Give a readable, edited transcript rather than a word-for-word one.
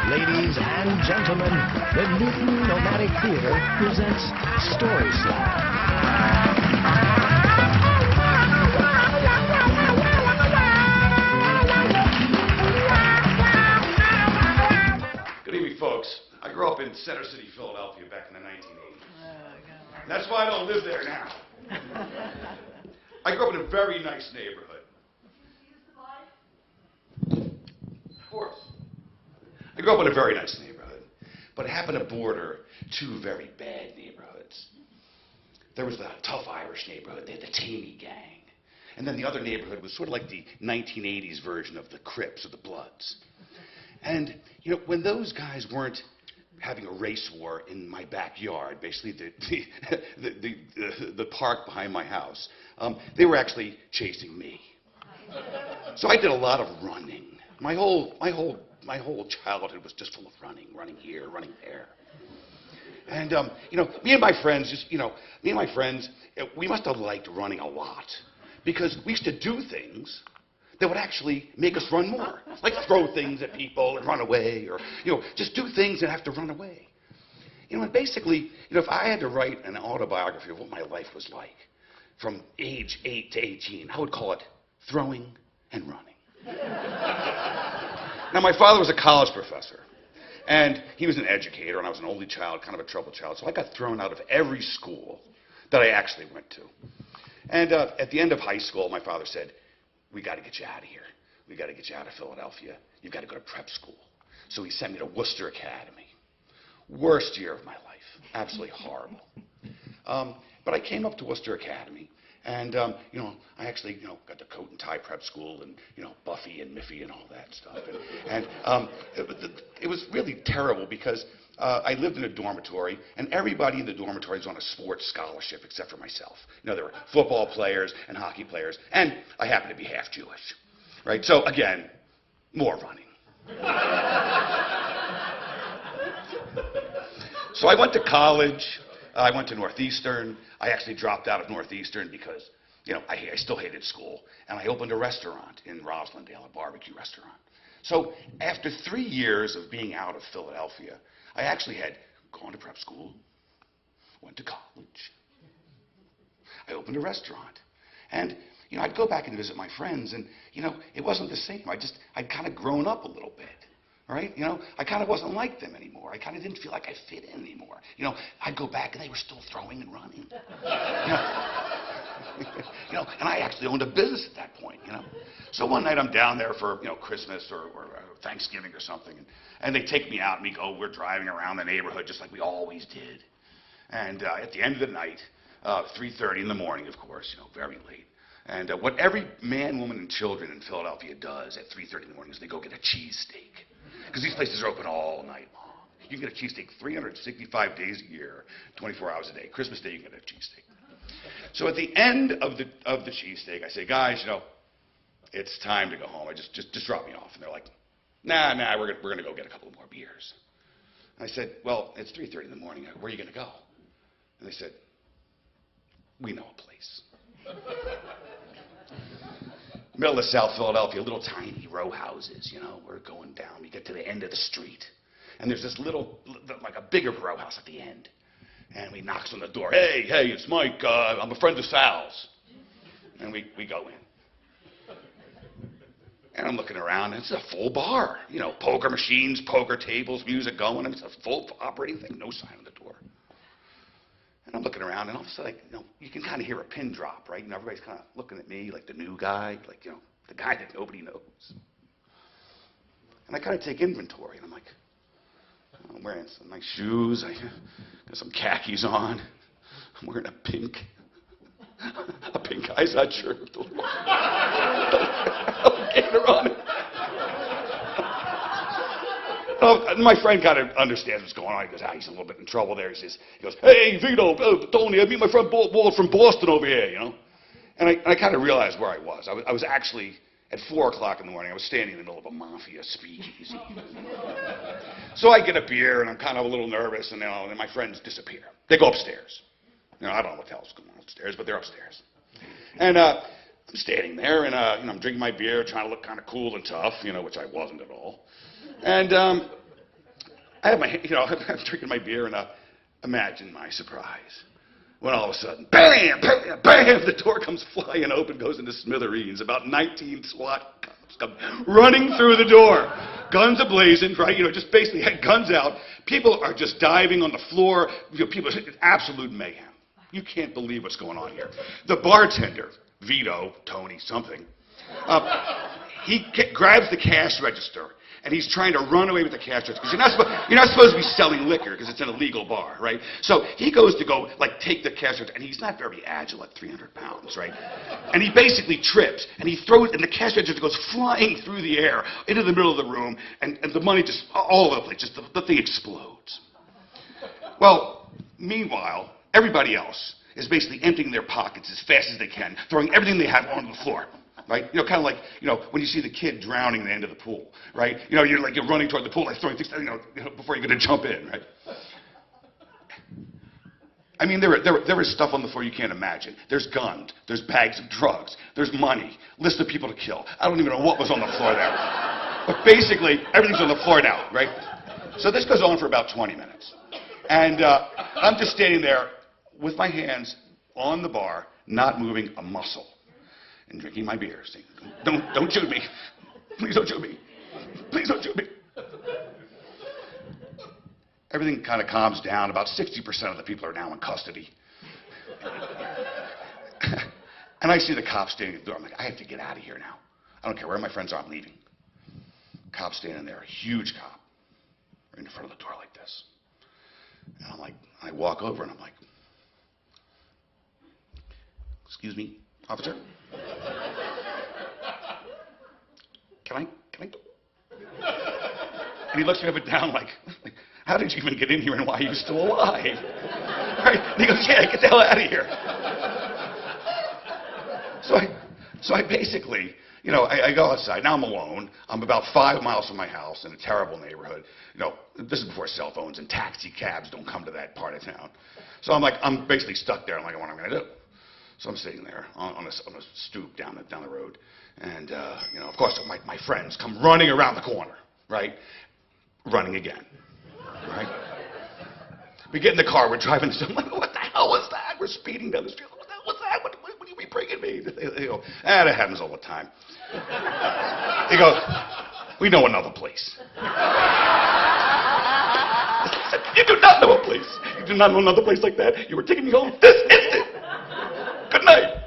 Ladies and gentlemen, the Newton Nomadic Theater presents Story Slam. Good evening, folks. I grew up in Center City, Philadelphia back in the 1980s. That's why I don't live there now. I grew up in a very nice neighborhood. Of course. I grew up in a very nice neighborhood, but it happened to border two very bad neighborhoods. There was the tough Irish neighborhood, they had the Taney gang. And then the other neighborhood was sort of like the 1980s version of the Crips or the Bloods. And, you know, when those guys weren't having a race war in my backyard, basically the park behind my house, they were actually chasing me. So I did a lot of running. My whole childhood was just full of running here, running there. And, you know, me and my friends, we must have liked running a lot because we used to do things that would actually make us run more. Like throw things at people and run away, or, you know, just do things and have to run away. You know, and basically, you know, if I had to write an autobiography of what my life was like from age 8 to 18, I would call it Throwing and Running. Now, my father was a college professor, and he was an educator, and I was an only child, kind of a troubled child, so I got thrown out of every school that I actually went to. And at the end of high school, my father said, "We got to get you out of here. We got to get you out of Philadelphia. You've got to go to prep school." So he sent me to Worcester Academy. Worst year of my life. Absolutely horrible. But I came up to Worcester Academy, and, you know, I actually, you know, got to coat and tie prep school and, you know, Buffy and Miffy and all that stuff. And it was really terrible because I lived in a dormitory, and everybody in the dormitory was on a sports scholarship except for myself. You know, there were football players and hockey players, and I happened to be half Jewish, right? So, again, more running. So I went to college. I went to Northeastern. I actually dropped out of Northeastern because, you know, I still hated school, and I opened a restaurant in Roslindale, a barbecue restaurant. So after 3 years of being out of Philadelphia, I actually had gone to prep school, went to college, I opened a restaurant, and, you know, I'd go back and visit my friends, and, you know, it wasn't the same. I'd kind of grown up a little bit, right? You know, I kind of wasn't like them anymore. I kind of didn't feel like I fit in anymore. You know, I'd go back, and they were still throwing and running. You know, and I actually owned a business at that point, you know. So one night I'm down there for, you know, Christmas or Thanksgiving or something, and they take me out, and we're driving around the neighborhood just like we always did. And at the end of the night, 3:30 in the morning, of course, you know, very late. And what every man, woman, and children in Philadelphia does at 3:30 in the morning is they go get a cheesesteak. Because these places are open all night long. You can get a cheesesteak 365 days a year, 24 hours a day. Christmas Day, you can get a cheesesteak. So at the end of the cheesesteak, I say, "Guys, you know, it's time to go home. Just drop me off." And they're like, nah, we're going to go get a couple more beers. And I said, "Well, it's 3:30 in the morning. Where are you going to go?" And they said, "We know a place." Middle of South Philadelphia, little tiny row houses, you know. We're going down. We get to the end of the street. And there's this little, like a bigger row house at the end. And we knocks on the door. Hey, it's Mike. I'm a friend of Sal's." And we go in. And I'm looking around, and it's a full bar. You know, poker machines, poker tables, music going, and it's a full operating thing, no sign on the door. And I'm looking around, and all of a sudden, you know, you can kind of hear a pin drop, right? And everybody's kind of looking at me like the new guy, like, you know, the guy that nobody knows. And I kind of take inventory, and I'm like, I'm wearing some nice shoes, I got some khakis on, I'm wearing a pink eyesight shirt with a little alligator on it. And my friend kind of understands what's going on. He goes, he's a little bit in trouble there. He goes, "Hey, Vito, Tony, I meet my friend Walt from Boston over here, you know." And I kind of realized where I was. I was actually, at 4 o'clock in the morning, I was standing in the middle of a mafia speakeasy. So I get a beer, and I'm kind of a little nervous, and, you know, and my friends disappear. They go upstairs. You know, I don't know what the hell's going on upstairs, but they're upstairs. And I'm standing there, and you know, I'm drinking my beer, trying to look kind of cool and tough, you know, which I wasn't at all. And I have my, I'm drinking my beer, and imagine my surprise when all of a sudden, bam, bam, bam, the door comes flying open, goes into smithereens. About 19 SWAT cops come running through the door, guns ablazing, right? Just basically had guns out. People are just diving on the floor. People, absolute mayhem. You can't believe what's going on here. The bartender, Vito, Tony, something, he grabs the cash register, and he's trying to run away with the cash register, because you're not supposed to be selling liquor, because it's an illegal bar, right? So he goes to go, take the cash register, and he's not very agile at 300 pounds, right? And he basically trips, and he throws, and the cash register goes flying through the air into the middle of the room, and the money just all over the place, just the thing explodes. Well, meanwhile, everybody else is basically emptying their pockets as fast as they can, throwing everything they have onto the floor. Right? Kind of like, when you see the kid drowning at the end of the pool, right? You're running toward the pool, throwing things, before you're going to jump in, right? I mean, there is stuff on the floor you can't imagine. There's guns, there's bags of drugs, there's money, list of people to kill. I don't even know what was on the floor there. But basically, everything's on the floor now, right? So this goes on for about 20 minutes. And I'm just standing there with my hands on the bar, not moving a muscle, and drinking my beer, saying, don't shoot me. Please don't shoot me. Please don't shoot me. Everything kind of calms down. About 60% of the people are now in custody. And I see the cop standing at the door. I'm like, I have to get out of here now. I don't care where my friends are, I'm leaving. Cop standing there, a huge cop, right in front of the door like this. And I'm like, I walk over and I'm like, excuse me, officer? Can I? And he looks me up and down like, how did you even get in here and why are you still alive? Right? And he goes, yeah, get the hell out of here. So I basically, I go outside. Now I'm alone. I'm about 5 miles from my house in a terrible neighborhood. This is before cell phones and taxi cabs don't come to that part of town. So I'm basically stuck there. I'm like, what am I going to do? So I'm sitting there on a stoop down the road. And, of course, my friends come running around the corner, right? Running again, right? We get in the car, we're driving, I'm like, what the hell was that? We're speeding down the street. What the hell was that? What do you mean bringing me? They go, that happens all the time. He goes, we know another place. You do not know a place. You do not know another place like that. You were taking me home this instant. Good night.